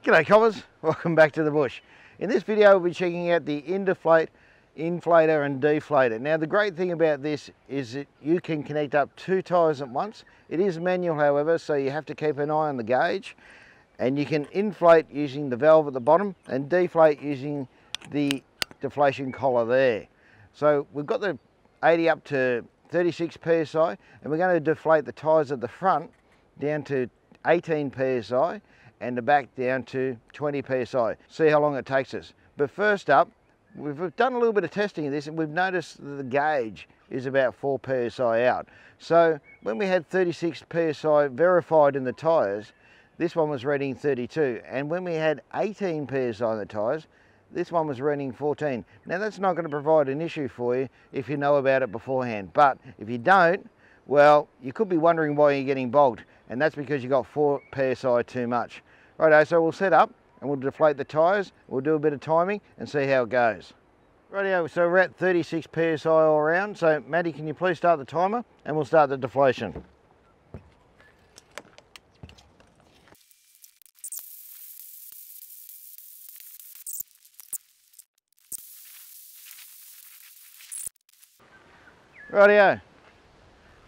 G'day coppers, welcome back to the bush. In this video we'll be checking out the Indeflate inflator and deflator. Now the great thing about this is that you can connect up two tyres at once. It is manual however, so you have to keep an eye on the gauge, and you can inflate using the valve at the bottom and deflate using the deflation collar there. So we've got the 80 up to 36 psi, and we're going to deflate the tyres at the front down to 18 psi and the back down to 20 psi. See how long it takes us. But first up, we've done a little bit of testing of this and we've noticed that the gauge is about 4 psi out. So when we had 36 psi verified in the tyres, this one was reading 32, and when we had 18 psi in the tyres, this one was reading 14. Now that's not going to provide an issue for you if you know about it beforehand, but if you don't, well, you could be wondering why you're getting bogged, and that's because you got 4 psi too much. Righto, so we'll set up and we'll deflate the tyres, we'll do a bit of timing and see how it goes. Rightio, so we're at 36 psi all around, so Maddie, can you please start the timer and we'll start the deflation. Rightio,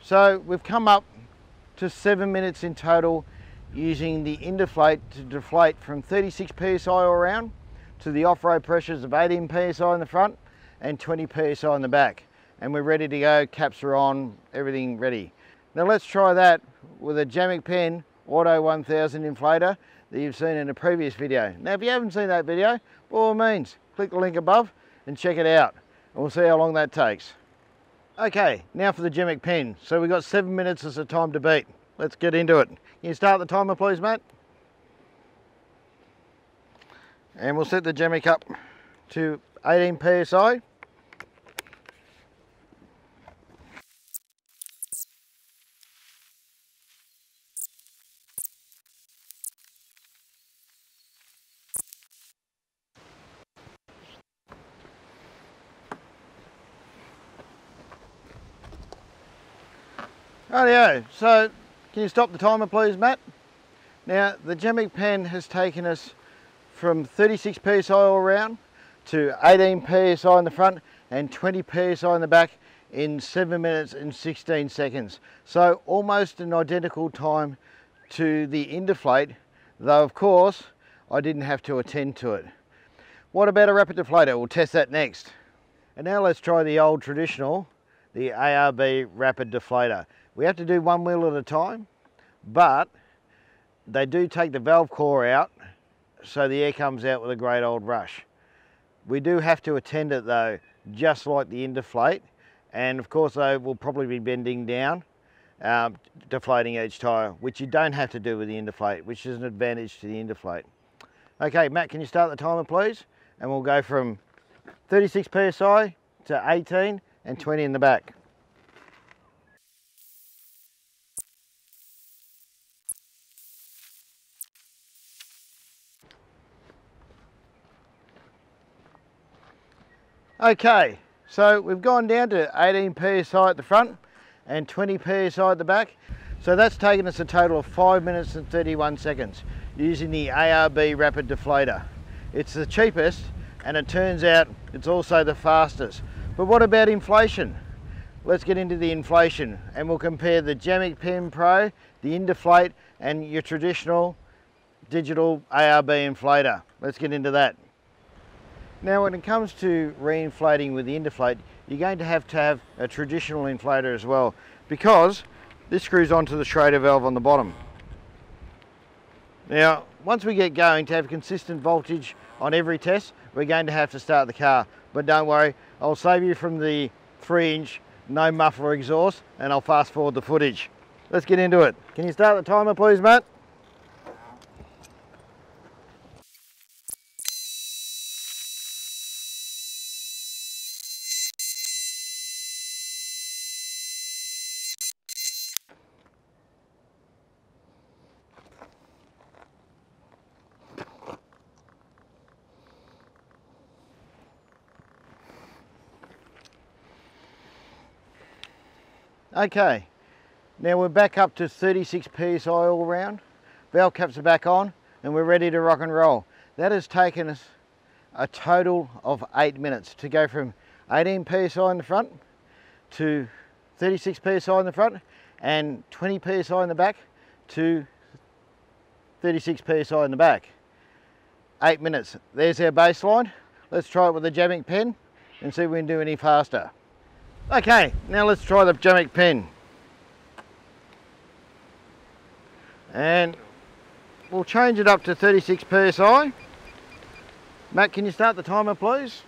so we've come up to 7 minutes in total using the Indeflate to deflate from 36 psi all around to the off-road pressures of 18 psi in the front and 20 psi in the back. And we're ready to go, caps are on, everything ready. Now let's try that with a Jamik Penn Auto 1000 inflator that you've seen in a previous video. Now if you haven't seen that video, by all means, click the link above and check it out. And we'll see how long that takes. Okay, now for the Jamik Penn. So we've got 7 minutes as the time to beat. Let's get into it. Can you start the timer please, Matt? And we'll set the Jamik up to 18 psi. Rightio, so can you stop the timer please, Matt? Now the Jamik Penn has taken us from 36 psi all around to 18 psi in the front and 20 psi in the back in 7 minutes and 16 seconds. So almost an identical time to the Indeflate, though of course I didn't have to attend to it. What about a rapid deflator? We'll test that next. And now let's try the old traditional, the ARB rapid deflator. We have to do one wheel at a time, but they do take the valve core out so the air comes out with a great old rush. We do have to attend it though, just like the Indeflate, and of course they will probably be bending down, deflating each tyre, which you don't have to do with the Indeflate, which is an advantage to the Indeflate. Okay, Matt, can you start the timer please? And we'll go from 36 psi to 18 and 20 in the back. Okay, so we've gone down to 18 psi at the front and 20 psi at the back. So that's taken us a total of 5 minutes and 31 seconds using the ARB Rapid Deflator. It's the cheapest and it turns out it's also the fastest. But what about inflation? Let's get into the inflation and we'll compare the Jamik Penn Pro, the Indeflate and your traditional digital ARB inflator. Let's get into that. Now when it comes to re-inflating with the Indeflate, you're going to have a traditional inflator as well, because this screws onto the Schrader valve on the bottom. Now once we get going, to have consistent voltage on every test, we're going to have to start the car. But don't worry, I'll save you from the 3-inch no muffler exhaust and I'll fast forward the footage. Let's get into it. Can you start the timer please, Matt? Okay, now we're back up to 36 psi all around. Valve caps are back on. and we're ready to rock and roll. That has taken us a total of 8 minutes to go from 18 psi in the front to 36 psi in the front and 20 psi in the back to 36 psi in the back. 8 minutes. There's our baseline. Let's try it with the Jamik pen and see if we can do any faster. Okay, now let's try the Jamik pen. And we'll change it up to 36 psi. Matt, can you start the timer, please?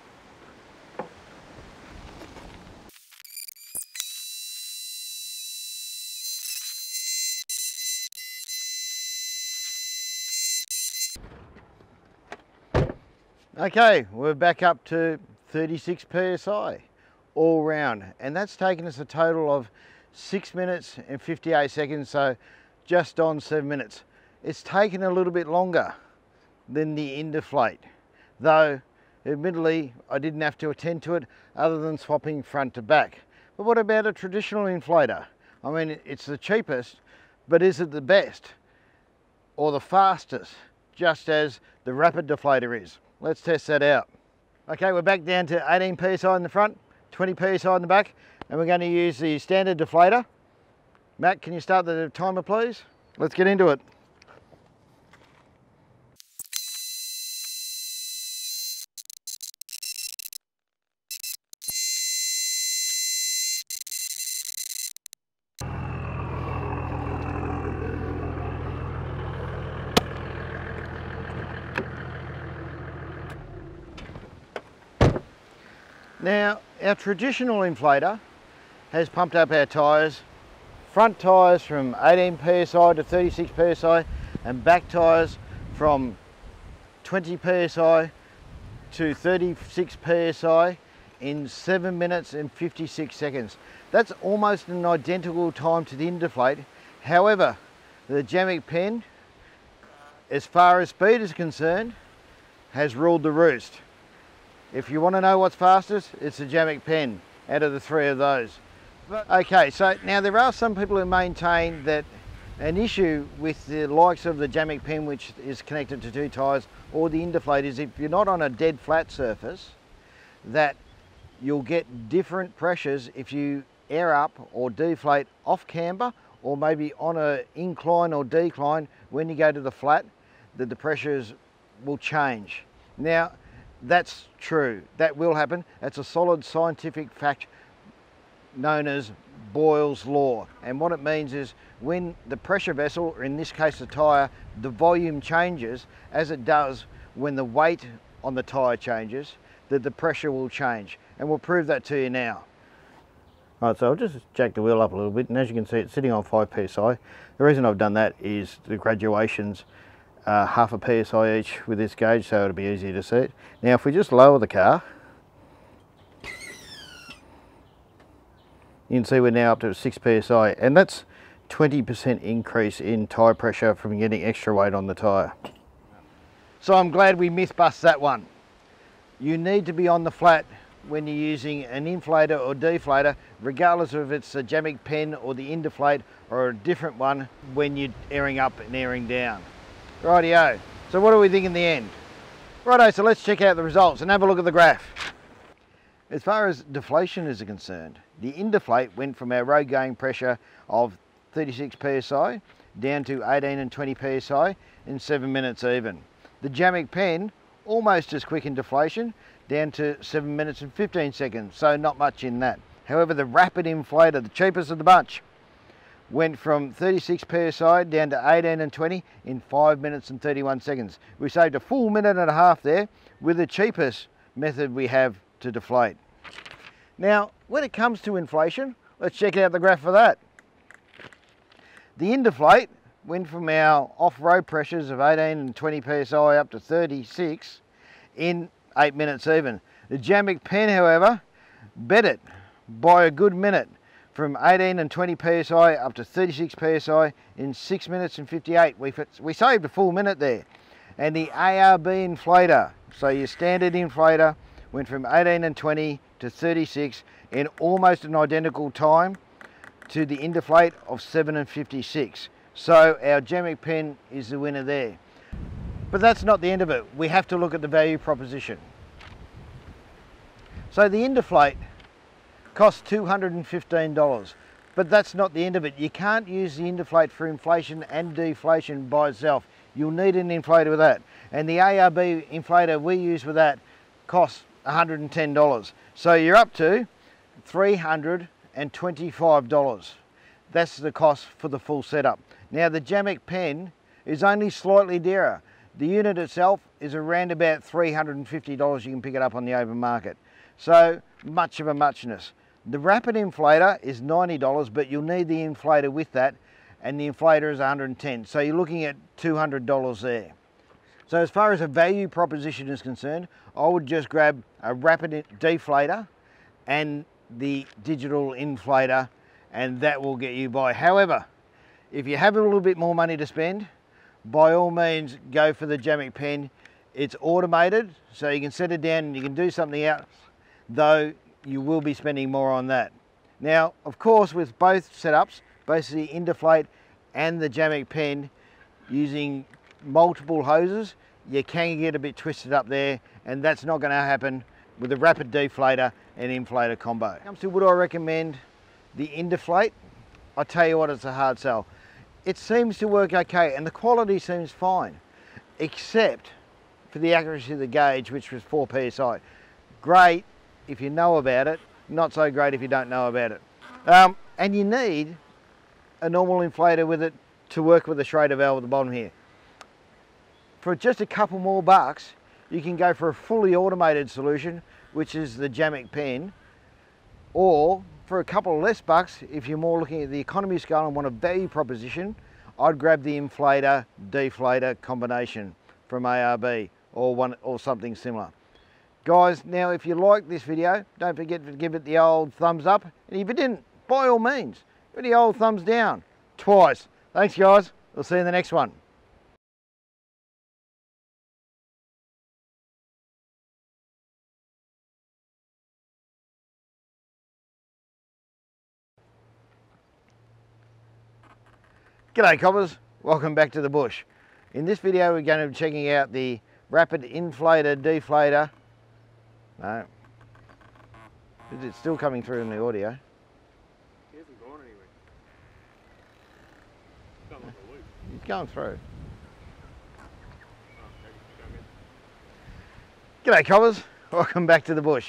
Okay, we're back up to 36 psi all round, and that's taken us a total of 6 minutes and 58 seconds, so just on 7 minutes. It's taken a little bit longer than the Induflate, though admittedly I didn't have to attend to it other than swapping front to back. But what about a traditional inflator? I mean, it's the cheapest, but is it the best or the fastest, just as the Rapid Deflator is? Let's test that out. Okay, we're back down to 18 psi in the front, 20 psi in the back, and we're going to use the standard deflator. Matt, can you start the timer, please? Let's get into it. Now, our traditional inflator has pumped up our tyres, front tyres from 18 psi to 36 psi and back tyres from 20 psi to 36 psi in 7 minutes and 56 seconds. That's almost an identical time to the Induflate. However, the Jamik pen, as far as speed is concerned, has ruled the roost. If you want to know what's fastest, it's the Jamik pen out of the three of those. Okay, so now there are some people who maintain that an issue with the likes of the Jamik pen, which is connected to two tyres, or the Induflate, is if you're not on a dead flat surface, that you'll get different pressures if you air up or deflate off camber, or maybe on an incline or decline when you go to the flat, that the pressures will change. Now, that's true, that will happen. It's a solid scientific fact known as Boyle's law. And what it means is when the pressure vessel, or in this case the tyre, the volume changes, as it does when the weight on the tyre changes, that the pressure will change. And we'll prove that to you now. Right, so I'll just jack the wheel up a little bit, and as you can see it's sitting on 5 psi. The reason I've done that is the graduations half a psi each with this gauge, so it'll be easy to see it. Now if we just lower the car, you can see we're now up to 6 psi, and that's 20% increase in tyre pressure from getting extra weight on the tyre. So I'm glad we myth bust that one. You need to be on the flat when you're using an inflator or deflator, regardless of if it's a Jamik pen or the Induflate or a different one when you're airing up and airing down. Rightio, so what do we think in the end? Righto, so let's check out the results and have a look at the graph. As far as deflation is concerned, the Induflate went from our road going pressure of 36 psi down to 18 and 20 psi in 7 minutes even. The Jamik pen, almost as quick in deflation, down to 7 minutes and 15 seconds, so not much in that. However, the Rapid Inflator, the cheapest of the bunch, went from 36 psi down to 18 and 20 in 5 minutes and 31 seconds. We saved a full minute and a half there with the cheapest method we have to deflate. Now, when it comes to inflation, let's check out the graph for that. The Induflate went from our off-road pressures of 18 and 20 psi up to 36 in 8 minutes even. The Jamik pen, however, bet it by a good minute, from 18 and 20 psi up to 36 psi in 6 minutes and 58. We saved a full minute there. And the ARB inflator, so your standard inflator, went from 18 and 20 to 36 in almost an identical time to the Induflate of 7 and 56. So our Jamik pen is the winner there. But that's not the end of it. We have to look at the value proposition. So the Indiflate costs $215, but that's not the end of it. You can't use the Indiflate for inflation and deflation by itself. You'll need an inflator with that. And the ARB inflator we use with that costs $110. So you're up to $325. That's the cost for the full setup. Now the Jamec pen is only slightly dearer. The unit itself is around about $350. You can pick it up on the open market. So much of a muchness. The Rapid inflator is $90, but you'll need the inflator with that, and the inflator is $110. So you're looking at $200 there. So as far as a value proposition is concerned, I would just grab a Rapid deflator and the digital inflator, and that will get you by. However, if you have a little bit more money to spend, by all means go for the Jamec pen. It's automated, so you can set it down and you can do something else, though you will be spending more on that. Now, of course, with both setups, both the Indiflate and the Jamec pen, using multiple hoses, you can get a bit twisted up there, and that's not going to happen with the Rapid deflator and inflator combo. When it comes to would I recommend the Indiflate, I tell you what, it's a hard sell. It seems to work okay, and the quality seems fine, except for the accuracy of the gauge, which was 4 PSI. Great if you know about it, not so great if you don't know about it. And you need a normal inflator with it to work with the Schrader valve at the bottom here. For just a couple more bucks, you can go for a fully automated solution, which is the Jamec pen, or for a couple of less bucks, if you're more looking at the economy scale and want a value proposition, I'd grab the inflator deflator combination from ARB or something similar. Guys, now if you like this video, don't forget to give it the old thumbs up, and if you didn't, by all means, give it the old thumbs down twice. Thanks guys, we'll see you in the next one. G'day coppers, welcome back to the bush. In this video we're going to be checking out the Rapid inflator deflator. No, is it still coming through in the audio? He hasn't gone anywhere. It's gone like a loop. It's going through. Oh, okay. G'day coppers, welcome back to the bush.